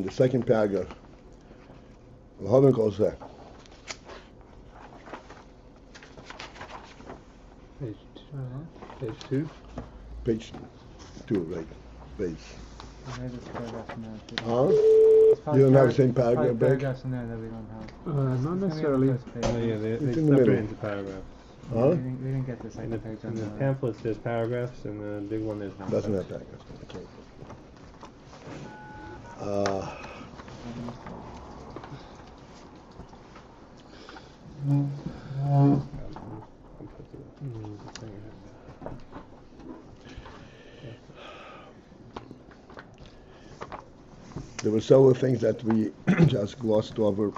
the second paragraph. ule-haveen goes there. Page 2. Page 2, right? Beis. Maybe it's paragraphs in there too. Huh? It's five You don't have the parag- same it's five paragraph back? paragraphs in there that we don't have. Not It's necessarily. gonna be on the first page. Yeah, they It's in the separate middle. into paragraphs. Huh? We didn't get the second page on In the the pamphlets there's paragraphs, and the big one there's not. Doesn't have paragraphs. Okay. There were several things that we just glossed over.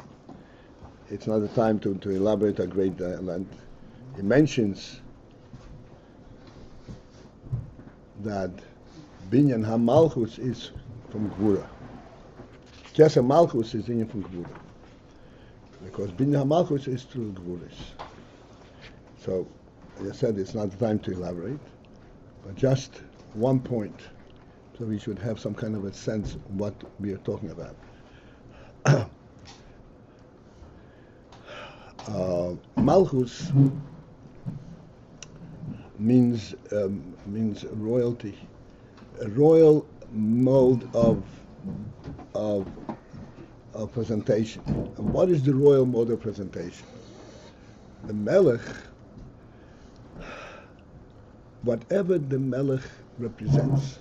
It's not the time to elaborate a great length. He mentions that Binyan HaMalchus is from Gvura. Kesser Malchus is in from Gvura. Because Binyan HaMalchus is through Gvuras. So, as I said, it's not the time to elaborate, but just one point, so we should have some kind of a sense of what we are talking about. Malchus means royalty, a royal mode of presentation. And what is the royal mode of presentation? The Melech, whatever the Melech represents,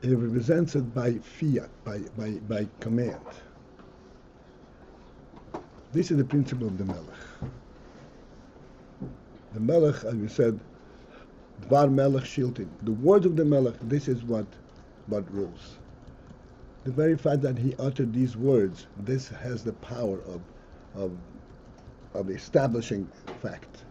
it represents it by fiat, by command. This is the principle of the Melech. The Melech, as we said, Dvar Melech Shiltin. The words of the Melech, this is what rules. The very fact that he uttered these words, this has the power of establishing fact.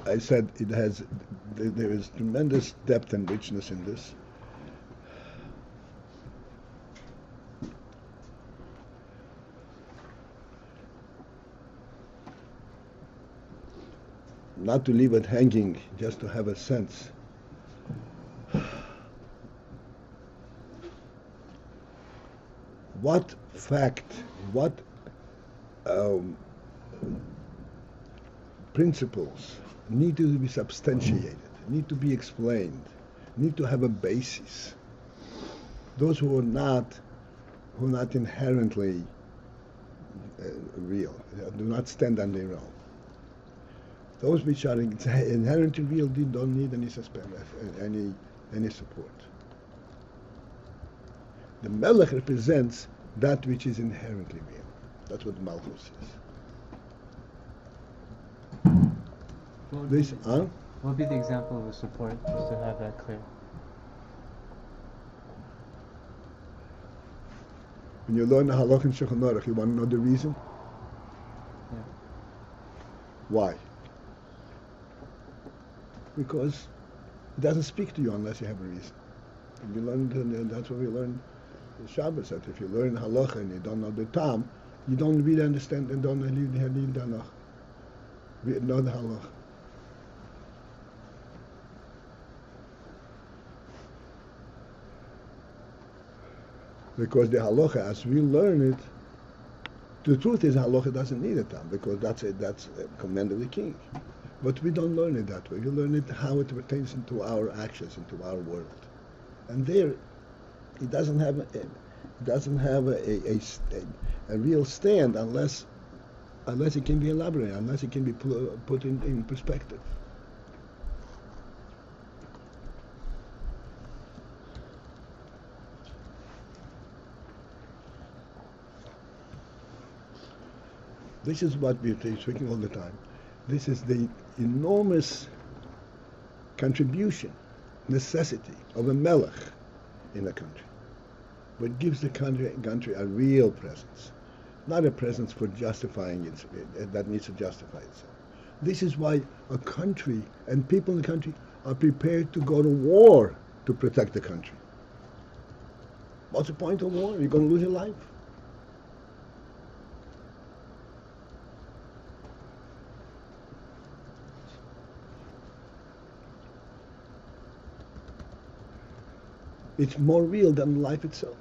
I said there is tremendous depth and richness in this. Not to leave it hanging, just to have a sense. What fact, what principles need to be substantiated, need to be explained, need to have a basis. Those who are not inherently real, do not stand on their own. Those which are inherently real don't need any support. The Melech represents that which is inherently real. That's what Malchus is. What would be the example of a support, just to have that clear? When you learn the Halach in Shulchan Aruch, you want to know the reason? Yeah. Why? Because it doesn't speak to you unless you have a reason. If you learn, that's what we learned in Shabbos, that if you learn Halach and you don't know the Tam, you don't really understand and don't really need the Halach. We know the Halach. Because the halacha, as we learn it, the truth is halacha doesn't need a tam, because that's a command of the king. But we don't learn it that way. We learn it how it pertains into our actions, into our world. And there, it doesn't have a real stand unless it can be elaborated, unless it can be put in perspective. This is what we're speaking all the time. This is the enormous contribution, necessity of a melech in a country. What gives the country a real presence, not a presence for justifying it, that needs to justify itself. This is why a country and people in the country are prepared to go to war to protect the country. What's the point of war? You're going to lose your life. It's more real than life itself.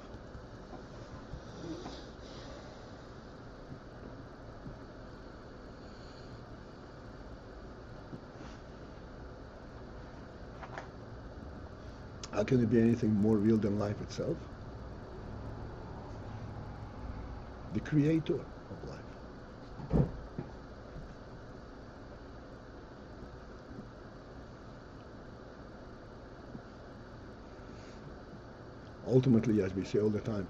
How can it be anything more real than life itself? The creator of life. Ultimately, as we say all the time,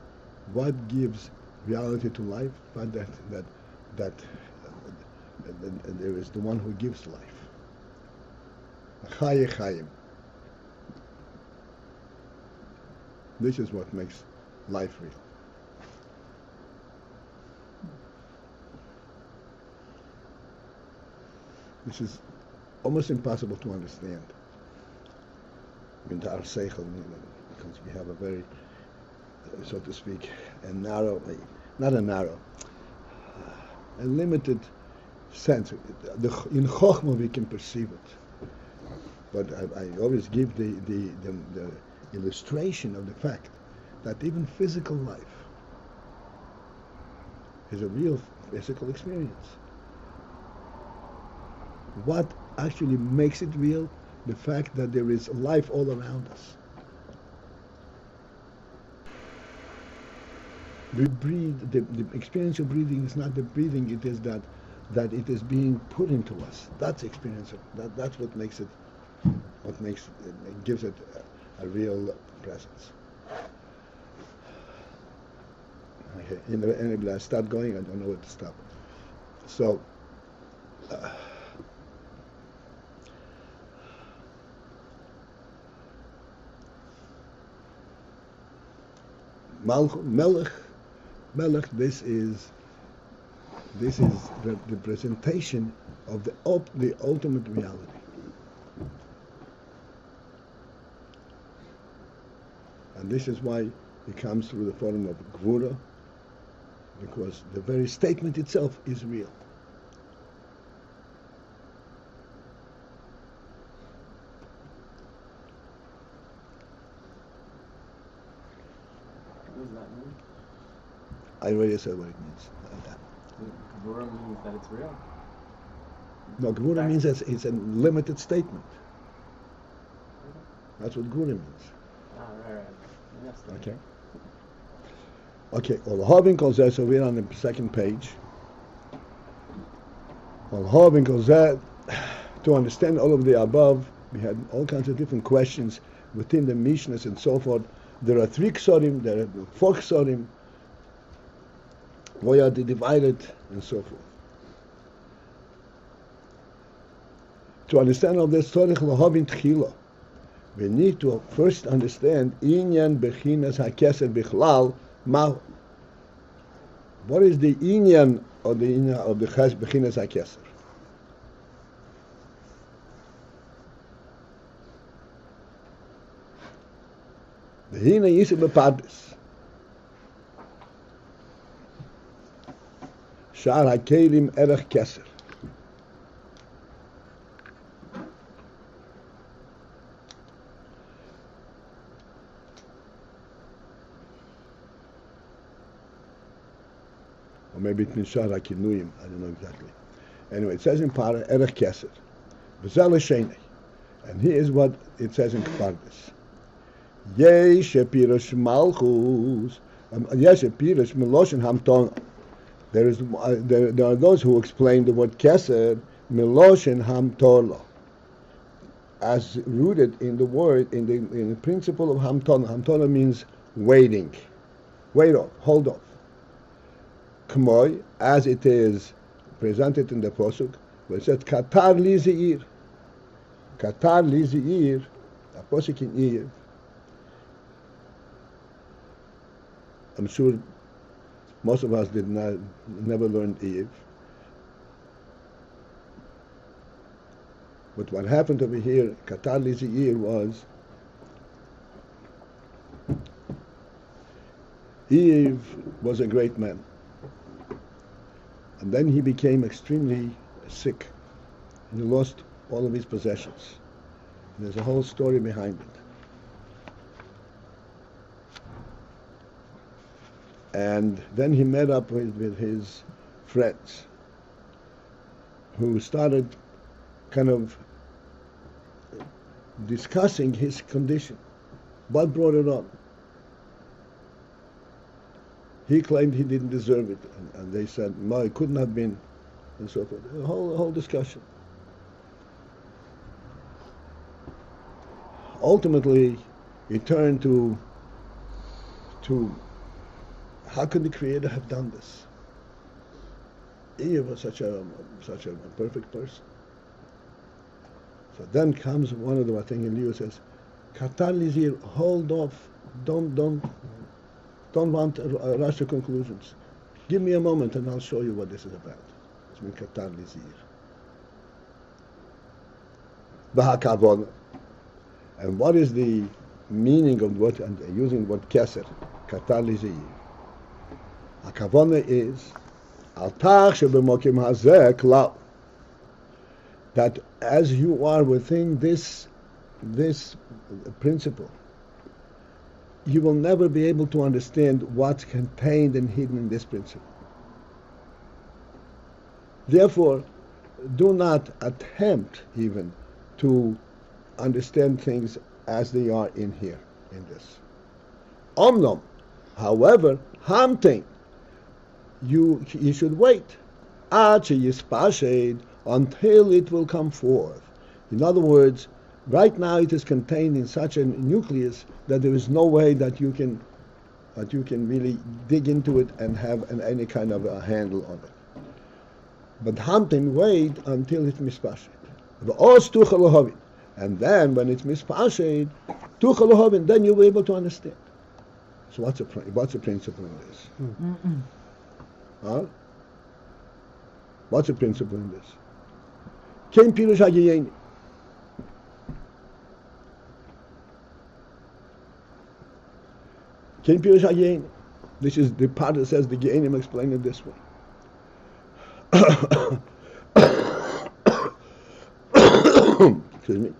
what gives reality to life? But that there is the one who gives life. Chaye Chayim. This is what makes life real. This is almost impossible to understand in our seichel, because we have a very, so to speak, a narrow, a limited sense. In Chochmah we can perceive it, but I always give the illustration of the fact that even physical life is a real physical experience. What actually makes it real? The fact that there is life all around us. We breathe. The experience of breathing is not the breathing; it is that it is being put into us. That's the experience. That's what makes it. It gives it a real presence. Okay, anyway, I start going. I don't know where to stop. So. Melech, this is the presentation of the ultimate reality. And this is why it comes through the form of Gvura, because the very statement itself is real. What does that mean? I already said what it means. Gvura means that it's real. No, Gvura means that it's a limited statement. That's what Gvura means. Ah, right. Yes. Okay. Okay, ule-haveen kol zeh, so we're on the second page. Ule-haveen kol zeh, to understand all of the above, we had all kinds of different questions within the Mishnahs and so forth. There are 3 ksorim, there are 4 ksorim, why are they divided, and so forth. To understand all this, tzorich ule-haveen tchila. We need to first understand inyan bechinas ha-Kesser bichlal ma. What is the inyan of the bechinas ha-Kesser? The hina yisib bepadis. Shar ha-kelim erech Kesser. Or maybe it means Shar ha-kinuyim, I don't know exactly. Anyway, it says in Parah, erech Kesser. V'zel ha-shenei. And here is what it says in Kfardis. Yesh pirush malchus. Yesh pirush meloshin hamton. There are those who explain the word Kesser meloshin hamtorlo, as rooted in the word in the principle of hamton. Hamtorlo means waiting, wait off, hold off. K'moy, as it is presented in the posuk, where it says Katar li zeir. Katar li zeir, a posuk in Iyov. I'm sure most of us never learned Iyov. But what happened over here, Katar li zeir, was Iyov was a great man. And then he became extremely sick. And he lost all of his possessions. And there's a whole story behind it. And then he met up with his friends who started kind of discussing his condition. What brought it on? He claimed he didn't deserve it, and they said, no, it couldn't have been, and so forth. A whole discussion. Ultimately, he turned to how could the Creator have done this? Eve was such a perfect person. So then comes one of the things in Leo says, Katar Lizir, hold off, don't want rush to conclusions. Give me a moment and I'll show you what this is about. It's mean Katar Lizir. Bahakavon. And what is the meaning of what, and using what Kesser, Katar Lizir? Hakavona is that as you are within this principle, you will never be able to understand what's contained and hidden in this principle. Therefore, do not attempt even to understand things as they are in here, in this. Omnom, however, hamtein, you should wait until it will come forth. In other words, right now it is contained in such a nucleus that there is no way that you can really dig into it and have any kind of a handle on it. But hamtim, wait until it's mispashed. And then when it's mispashed, then you'll be able to understand. So what's the principle in this? Huh? What's the principle in this? Ken pirush hageyin. Ken pirush hageyin. This is the part that says the Ge'enim explain it this way. Excuse me.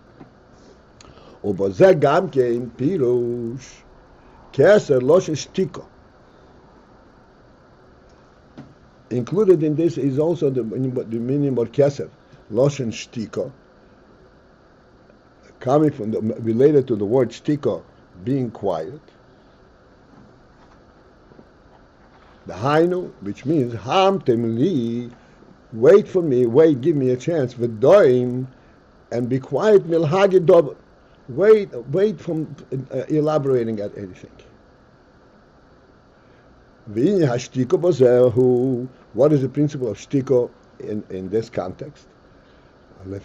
ובזה גם כן פירוש Kesser loshen shtiko. Included in this is also the meaning of Kesser, loshen shtiko, coming from related to the word shtiko, being quiet. The hainu, which means hamtem li, wait for me, give me a chance. V'doim, and be quiet milhagi dober. Wait from elaborating at anything. What is the principle of shtiko in this context? Because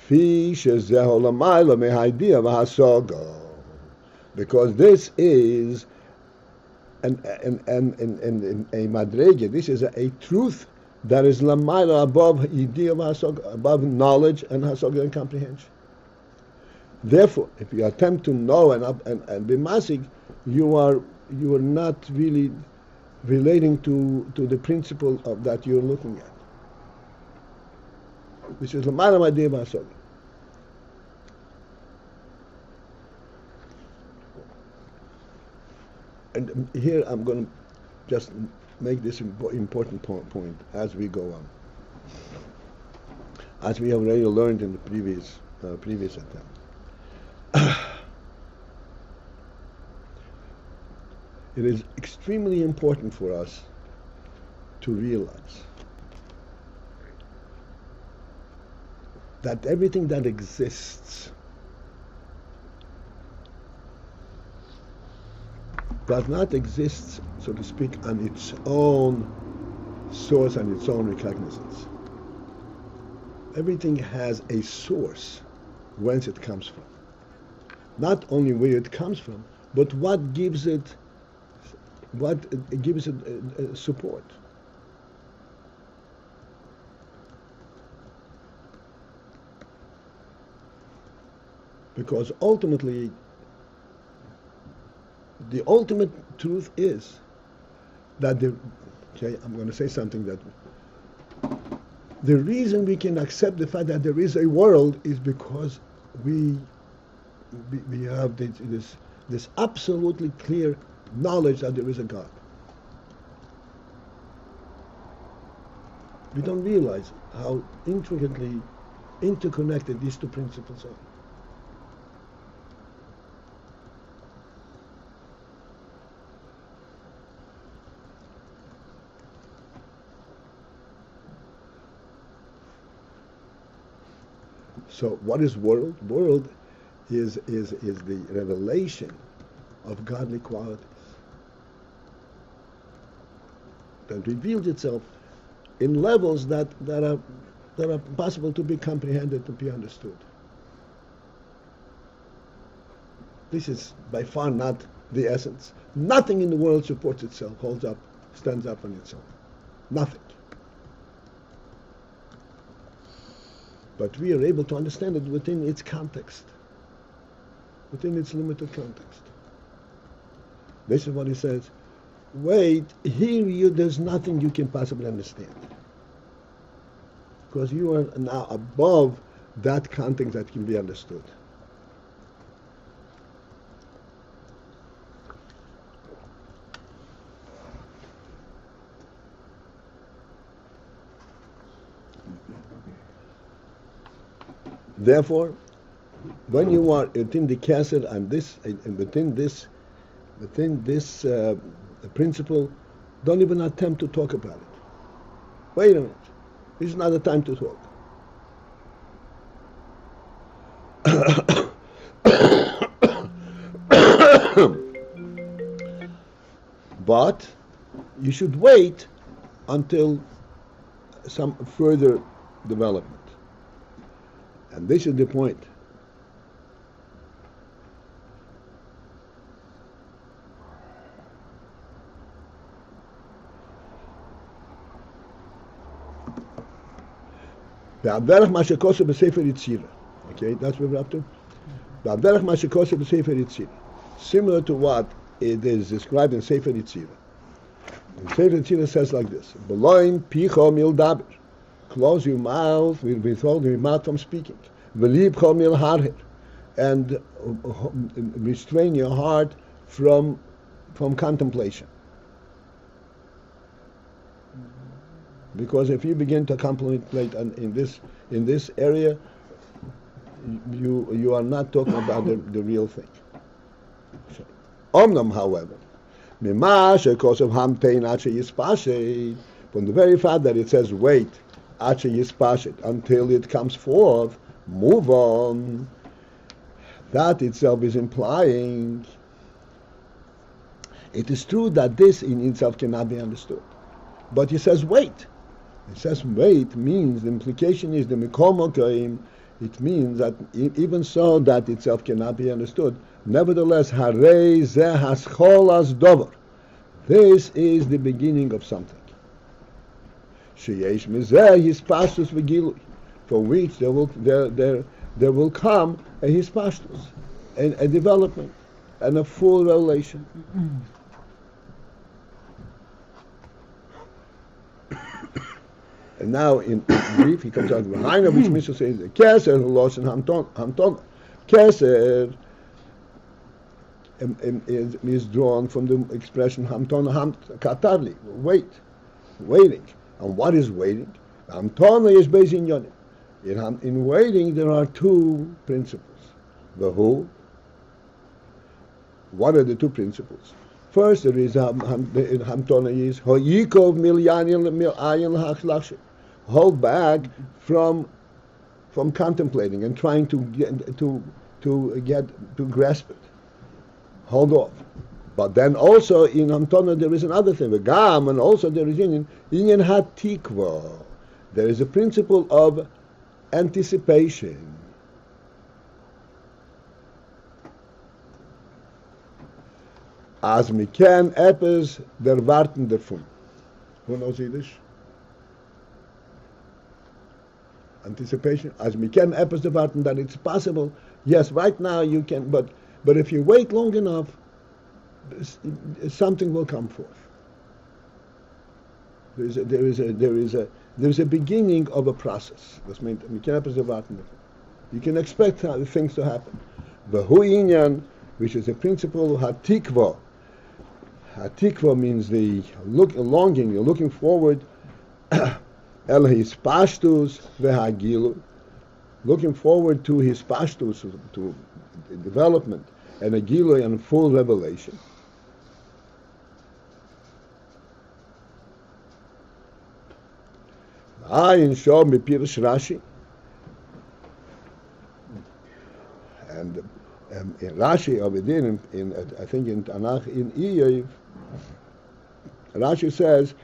this is a madrege, this is a truth that is lamayla, above knowledge and hasoga and comprehension. Therefore, if you attempt to know and be masig, you are not really relating to the principle of that you're looking at, which is l'mayla ma'adiyah b'hasoga. And here I'm going to just make this important point as we go on, as we have already learned in the previous attempt. It is extremely important for us to realize that everything that exists does not exist, so to speak, on its own source and its own recognizance. Everything has a source whence it comes from. Not only where it comes from, but what gives it support. Because ultimately, the ultimate truth is that I'm going to say something that the reason we can accept the fact that there is a world is because we have this absolutely clear knowledge that there is a God. We don't realize how intricately interconnected these two principles are. So what is world? World is the revelation of godly qualities that reveals itself in levels that are possible to be comprehended, to be understood. This is by far not the essence. Nothing in the world supports itself, holds up, stands up on itself. Nothing. But we are able to understand it within its context, within its limited context. This is what he says. Wait, here there's nothing you can possibly understand. Because you are now above that context that can be understood. Therefore, when you are within the Kesser and within this principle, don't even attempt to talk about it. Wait a minute. This is not the time to talk. But you should wait until some further development. And this is the point. Okay, that's what we're up to. Similar to what it is described in Sefer Yitzira. Sefer Yitzira says like this: "Beloin picho mil daber." Close your mouth, withhold your mouth from speaking. V'libcho mil harher, and restrain your heart from contemplation. Because if you begin to contemplate in this area, you are not talking about the real thing. Omnam, however, from the very fact that it says wait, until it comes forth, move on. That itself is implying it is true that this in itself cannot be understood. But he says wait. It says wait means, the implication is the Mikom Okaim, it means that even so that itself cannot be understood. Nevertheless, Harei Zeh Haschol as Dover. This is the beginning of something. Sheyesh Mizeh Hispastus V'Gilui, for which there will come a Hispastus, a development, and a full revelation. And now, in brief, he comes out with Haina, which means to say the Kesser who lost in Hamton. Kesser is drawn from the expression Hamton Katarli, waiting. And what is waiting? Hamton is based in Yonim. In waiting, there are two principles. The who. What are the two principles? First, there is Hamton is Hoyikov Milyanil Ayin Hachlashim. Hold back from contemplating and trying to grasp it. Hold off. But then also in Hamtona there is another thing. V'gam, and also there is Inyan hatikva. There is a principle of anticipation. As mi ken epes der warten davon. Who knows Yiddish? Anticipation. As mi ken epes der warten, that it's possible. Yes, right now you can, but if you wait long enough, something will come forth. There is a beginning of a process. Das meint, mi ken epes der warten. You can expect things to happen. V'hu inyan, which is a principle hatikva. Hatikva means the longing, you're looking forward El his pashtus vehagilu, looking forward to his pashtus, to development, and a gilu and full revelation. Ayin shom b'pirish Rashi, and in Rashi over there, in I think in Tanakh in Iyov, Rashi says,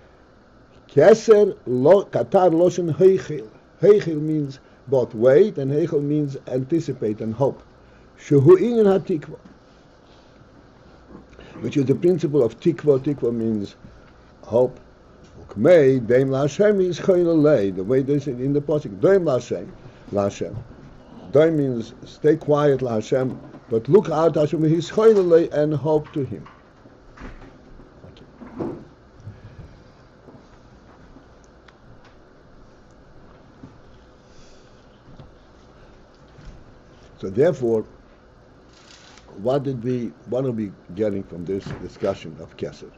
Kesser lo katar loshen heichel. Heichel means both wait, and heichel means anticipate and hope. Shehu inyan hatikva, which is the principle of tikva. Tikva means hope. Ukmei deim laHashem is choylelei. The way they say in the pasuk, deim laHashem. Deim means stay quiet laHashem, but look out Hashem. He's choylelei and hope to Him. So therefore, what are we getting from this discussion of Kesser?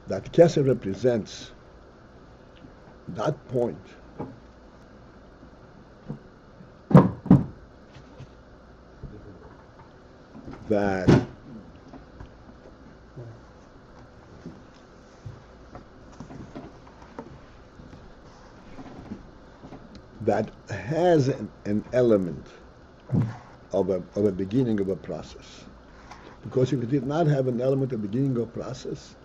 That Kesser represents that point that has an element of a beginning of a process. Because if it did not have an element of beginning of a process,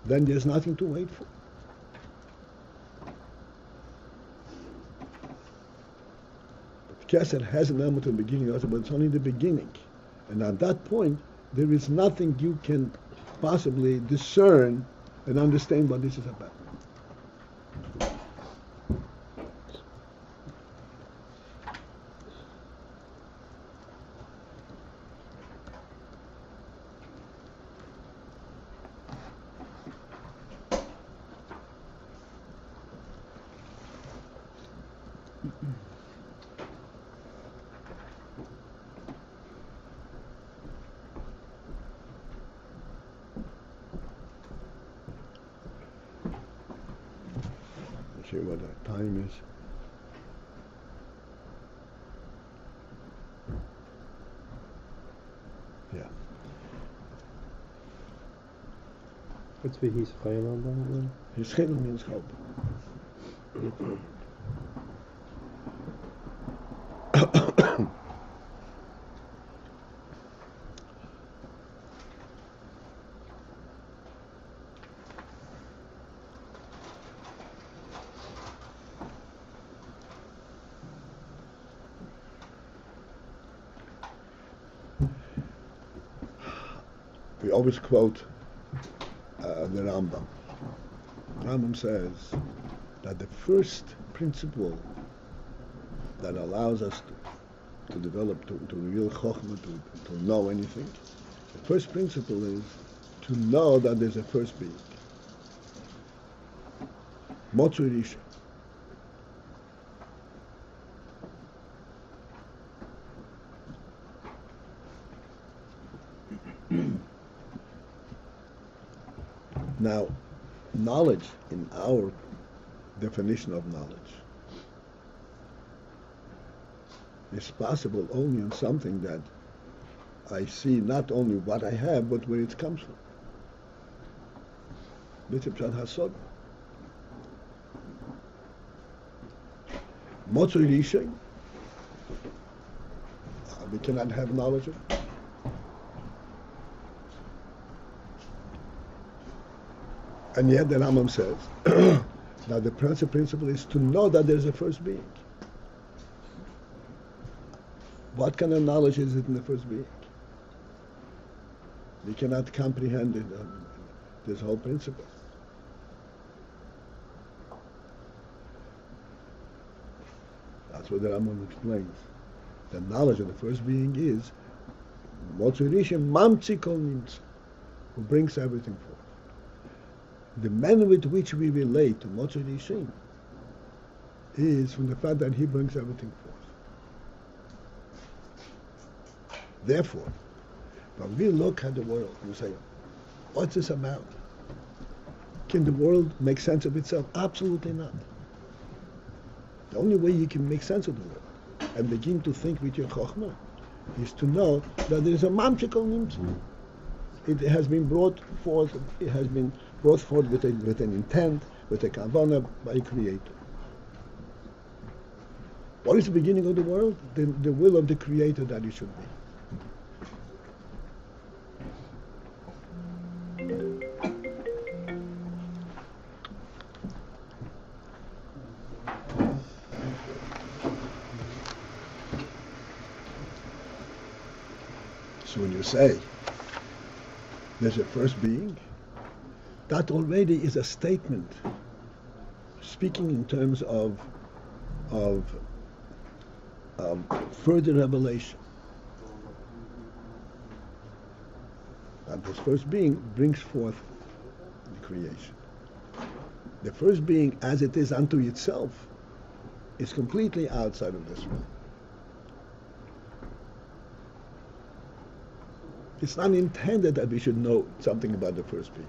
then there's nothing to wait for. But Kesser has an element of beginning also, but it's only the beginning. And at that point, there is nothing you can possibly discern and understand what this is about. See what our time is. Yeah. What's with his chayla then? His chayla means hope. We always quote the Rambam. Rambam says that the first principle that allows us to develop, to reveal chokhmah, to know anything, the first principle is to know that there's a first being. Motzu Risha. Now, knowledge, in our definition of knowledge, is possible only in something that I see not only what I have, but where it comes from. B'tzim Pshat HaSod. Motzoi Rishon, we cannot have knowledge of. And yet the Rambam says that the principle is to know that there's a first being. What kind of knowledge is it in the first being? We cannot comprehend it, this whole principle. That's what the Rambam explains. The knowledge of the first being is Motzurishim Mamtzi Kol Nimtza, who brings everything forth. the manner with which we relate to Motzei Rishim is from the fact that he brings everything forth. Therefore, when we look at the world, we say, what's this about? Can the world make sense of itself? Absolutely not. The only way you can make sense of the world and begin to think with your chokhmah is to know that there is a mamshikal nimtza. It has been brought forth. It has been brought forth with an intent, with a kavanah by a creator. What is the beginning of the world? The will of the creator that it should be. So when you say there's a first being, that already is a statement speaking in terms of further revelation. That this first being brings forth the creation. The first being, as it is unto itself, is completely outside of this world. It's not intended that we should know something about the first being.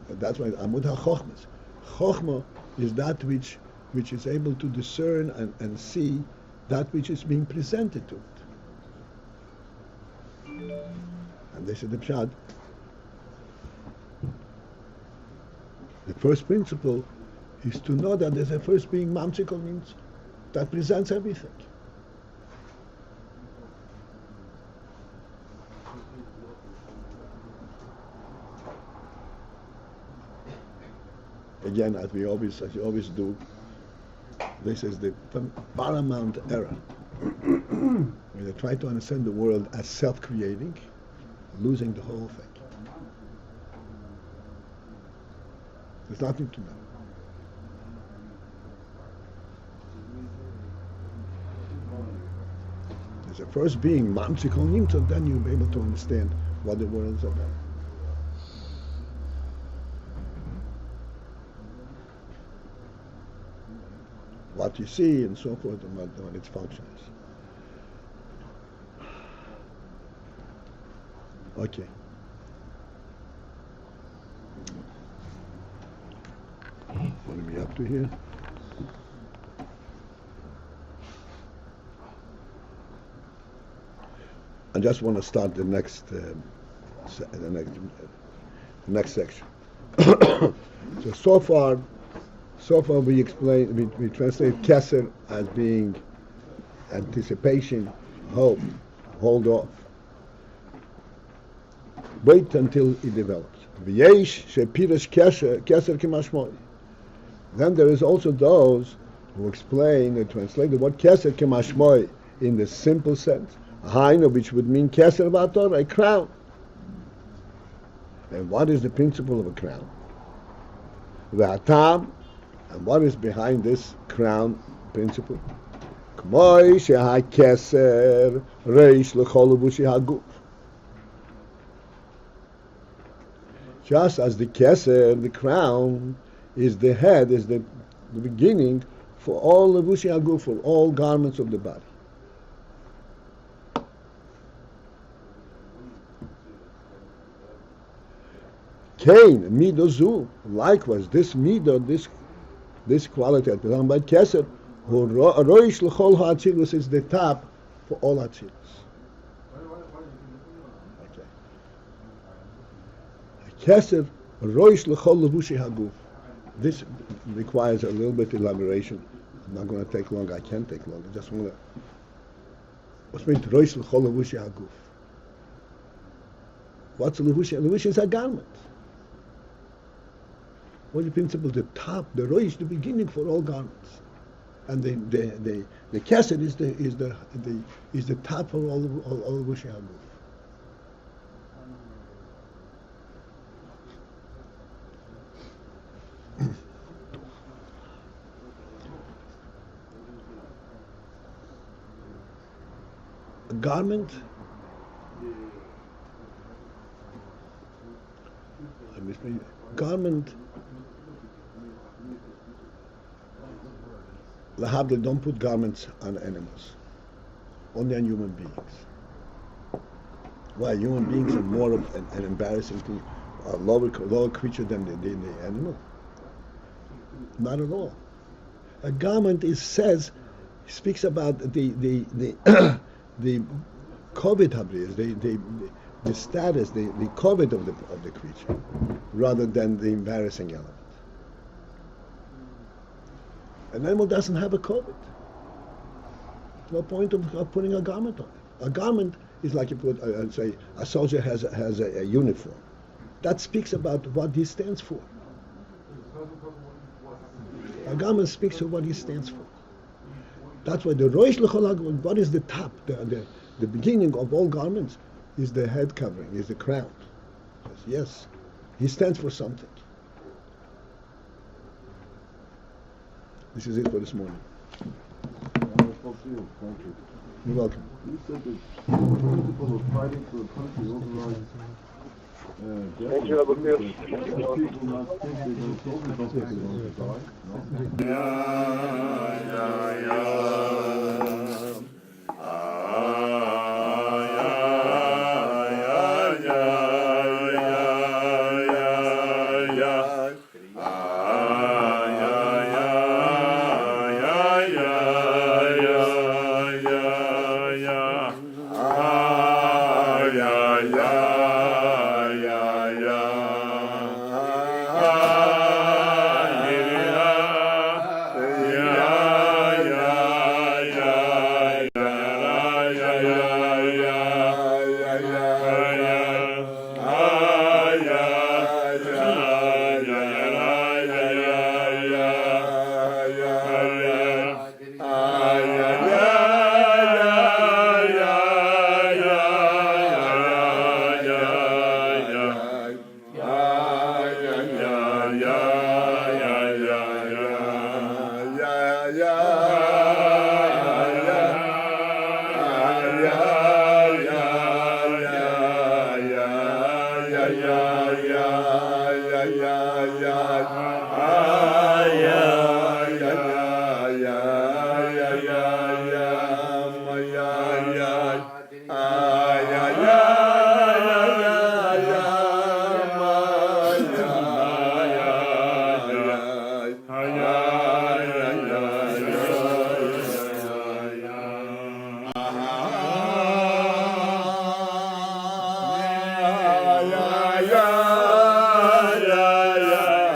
That's why Amud HaChochmas. Chochmah is that which is able to discern and see that which is being presented to it. And this is the pshat. The first principle is to know that there's a first being, mamshikol means, that presents everything. Again, as you always do, this is the paramount error. When they try to understand the world as self-creating, losing the whole thing. There's nothing to know. There's a first being, mamshikol nimtzah, then you'll be able to understand what the world is about. What you see and so forth, and what its function is. Okay. What are we up to here? I just want to start the next section. So far we explain, we translate Kesser as being anticipation, hope, hold off. Wait until it develops. V'yesh shepirish Kesser k'mashmoi. Then there is also those who explain and translate the word Kesser k'mashmoi in the simple sense. A hainu, which would mean Kesser v'ator, a crown. And what is the principle of a crown? V'atam, and what is behind this crown principle? K'moi sheha Kesser reish l'chol levushi haguf. Just as the Kesser, the crown, is the head, is the beginning for all levushi haguf, for all garments of the body. Kain, midozu, likewise, this mido, this quality at the by Kesser, who roish l'chol ha'atzilus, is the top for all atzilus. Okay. Kesser, roish l'chol levushi haguf. This requires a little bit elaboration. I'm not going to take long. I can't take long. I just want to. What's meant roish l'chol levushi haguf? What's levushi? Levushi is a garment. What is the principle? The top, the roish, the beginning for all garments, and the kesser is the top for all levushi haguf. A garment Garment, lahabdil, don't put garments on animals, only on human beings. Why? Human beings are more of an embarrassing thing, a lower creature than the animal? Not at all. A garment speaks about the the kovet habrius, the status, the kovet of the creature, rather than the embarrassing element. An animal doesn't have a kovet. No point of putting a garment on it. A garment is like you put, say, a soldier has a uniform. That speaks about what he stands for. A garment speaks of what he stands for. That's why the Rosh L'Chol, what is the top, the beginning of all garments, is the head covering, is the crown. Yes, he stands for something. This is it for this morning. Thank you. You're welcome. You said that the principle of fighting for a country overrides Thank you, Abakir. people not think they're going to soldiers don't think they're going to die. No? Yeah.